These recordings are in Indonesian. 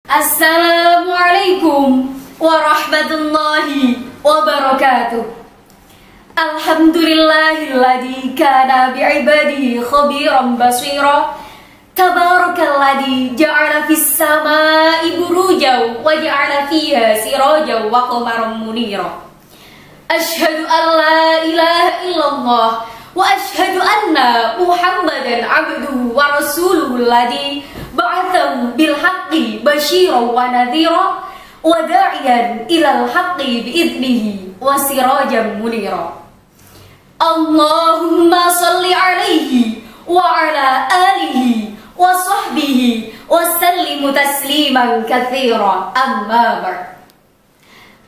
Assalamualaikum warahmatullahi wabarakatuh. Alhamdulillahilladzi kana bi'ibadihi khabiran basira. Tabarakalladzi ja'ala fis samaa'i burujan wa ja'ala fiha sirajan wa qamaran munira. Asyhadu an la ilaha illallah wa asyhadu anna Muhammadan abduhu wa rasuluhu alladzi ba'athahu bil haqqi basyiran wa nadhira wa da'iyan ilal haqqi bi idnihi wa sirajan munira. Allahumma salli alaihi wa ala alihi wa sahbihi wa sallimu tasliman katsira, amma ba'd.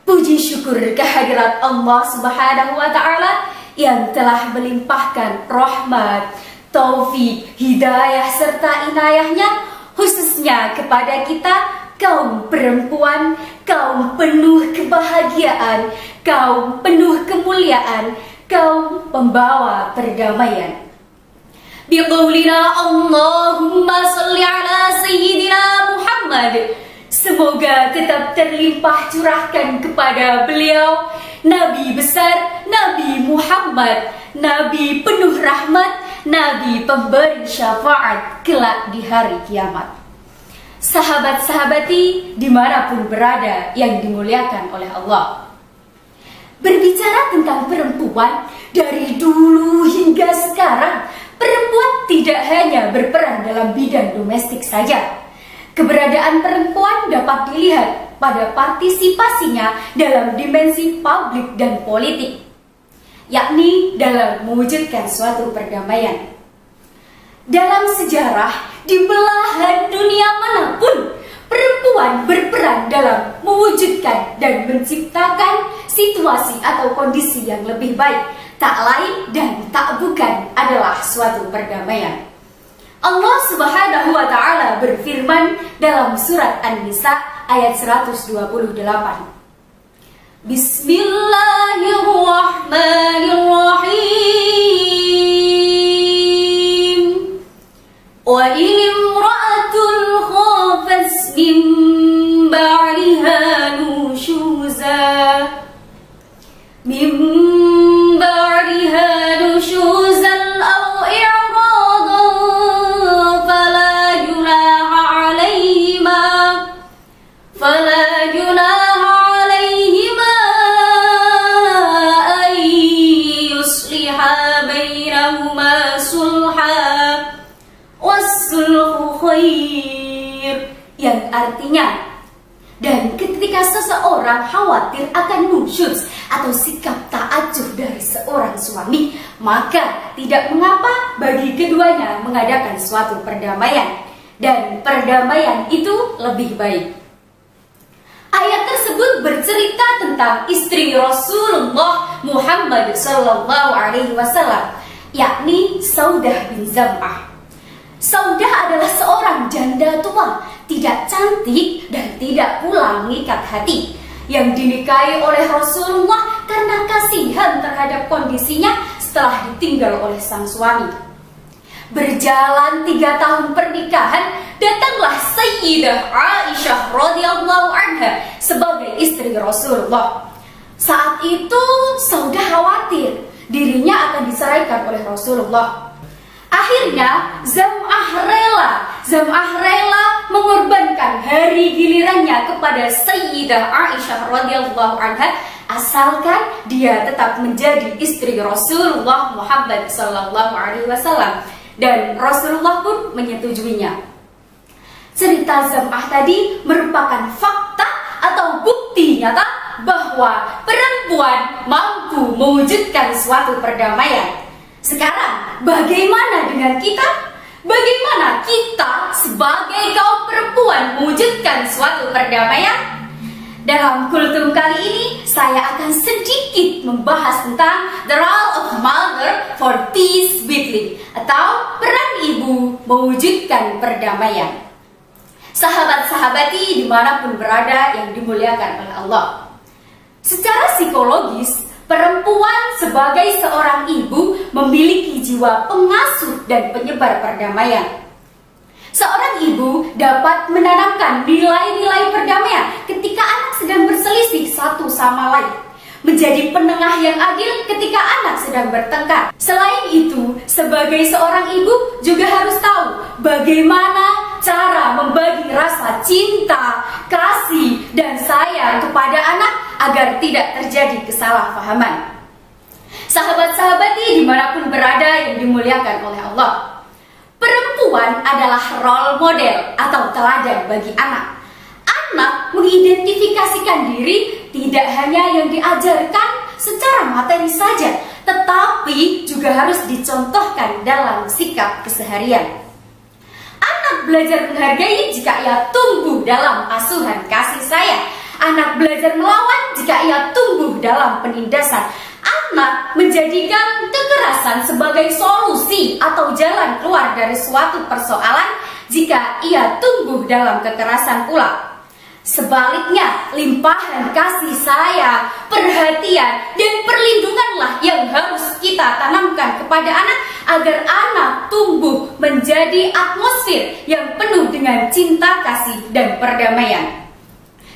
Puji syukur kehadirat Allah Subhanahu wa taala yang telah melimpahkan rahmat, taufik, hidayah serta inayahnya khususnya kepada kita kaum perempuan, kaum penuh kebahagiaan, kaum penuh kemuliaan, kaum pembawa perdamaian. Biqaulina Allahumma salli ala Sayyidina Muhammad. Semoga tetap terlimpah curahkan kepada beliau, Nabi besar, Nabi Muhammad, Nabi penuh rahmat, Nabi pemberi syafaat kelak di hari kiamat. Sahabat-sahabati dimanapun berada yang dimuliakan oleh Allah. Berbicara tentang perempuan, dari dulu hingga sekarang, perempuan tidak hanya berperan dalam bidang domestik saja. Keberadaan perempuan dapat dilihat pada partisipasinya dalam dimensi publik dan politik, yakni dalam mewujudkan suatu perdamaian. Dalam sejarah, di belahan dunia manapun, perempuan berperan dalam mewujudkan dan menciptakan situasi atau kondisi yang lebih baik. Tak lain dan tak bukan adalah suatu perdamaian. Allah Subhanahu wa taala berfirman dalam surat An-Nisa ayat 128. Bismillahirrahmanirrahim. Wa in imra'atun khafat min ba'liha nushuza yang artinya, dan ketika seseorang khawatir akan nusyuz atau sikap ta'ajuh dari seorang suami, maka tidak mengapa bagi keduanya mengadakan suatu perdamaian, dan perdamaian itu lebih baik. Ayat tersebut bercerita tentang istri Rasulullah Muhammad SAW, yakni Saudah bin Zam'ah. Saudah adalah seorang janda tua, tidak cantik dan tidak pula mengikat hati, yang dinikahi oleh Rasulullah karena kasihan terhadap kondisinya setelah ditinggal oleh sang suami. Berjalan 3 tahun pernikahan, datanglah Sayyidah Aisyah radhiyallahu anha sebagai istri Rasulullah. Saat itu Saudah khawatir dirinya akan diceraikan oleh Rasulullah. Akhirnya Zam'ah rela mengorbankan hari gilirannya kepada Sayyidah Aisyah radhiyallahu anha, asalkan dia tetap menjadi istri Rasulullah Muhammad SAW, dan Rasulullah pun menyetujuinya. Cerita Zam'ah tadi merupakan fakta atau bukti nyata bahwa perempuan mampu mewujudkan suatu perdamaian. Sekarang, bagaimana dengan kita? Bagaimana kita sebagai kaum perempuan mewujudkan suatu perdamaian? Dalam kultum kali ini, saya akan sedikit membahas tentang the role of mother for peace building, atau peran ibu mewujudkan perdamaian. Sahabat-sahabati dimanapun berada yang dimuliakan oleh Allah. Secara psikologis, perempuan sebagai seorang ibu memiliki jiwa pengasuh dan penyebar perdamaian. Seorang ibu dapat menanamkan nilai-nilai perdamaian ketika anak sedang berselisih satu sama lain, menjadi penengah yang adil ketika anak sedang bertengkar. Selain itu, sebagai seorang ibu juga harus tahu bagaimana cara membagi rasa cinta, kasih, dan sayang kepada anak agar tidak terjadi kesalahpahaman. Sahabat-sahabati dimanapun berada yang dimuliakan oleh Allah, perempuan adalah role model atau teladan bagi anak. Anak mengidentifikasikan diri tidak hanya yang diajarkan secara materi saja, tetapi juga harus dicontohkan dalam sikap keseharian. Anak belajar menghargai jika ia tumbuh dalam asuhan kasih sayang. Anak belajar melawan jika ia tumbuh dalam penindasan. Anak menjadikan kekerasan sebagai solusi atau jalan keluar dari suatu persoalan jika ia tumbuh dalam kekerasan pula. Sebaliknya, limpahan kasih sayang, perhatian, dan perlindunganlah yang harus kita tanamkan kepada anak agar anak tumbuh menjadi atmosfer yang penuh dengan cinta kasih dan perdamaian,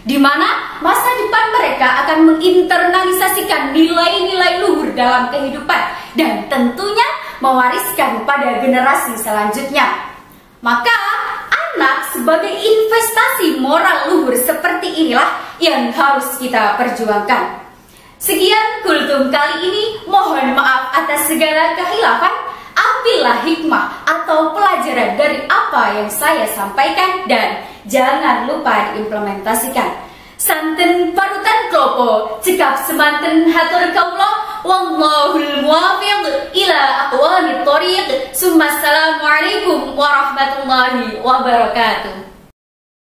di mana masa depan mereka akan menginternalisasikan nilai-nilai luhur dalam kehidupan dan tentunya mewariskan pada generasi selanjutnya. Maka anak sebagai investasi moral luhur seperti inilah yang harus kita perjuangkan. Sekian kultum kali ini, mohon maaf atas segala kehilafan. Ambillah hikmah atau pelajaran dari apa yang saya sampaikan dan jangan lupa diimplementasikan. Santen parutan klopo, cekap semanten hatur kaulo, wallahul muwaffiq ila aqwamit thoriq. Assalamualaikum warahmatullahi wabarakatuh.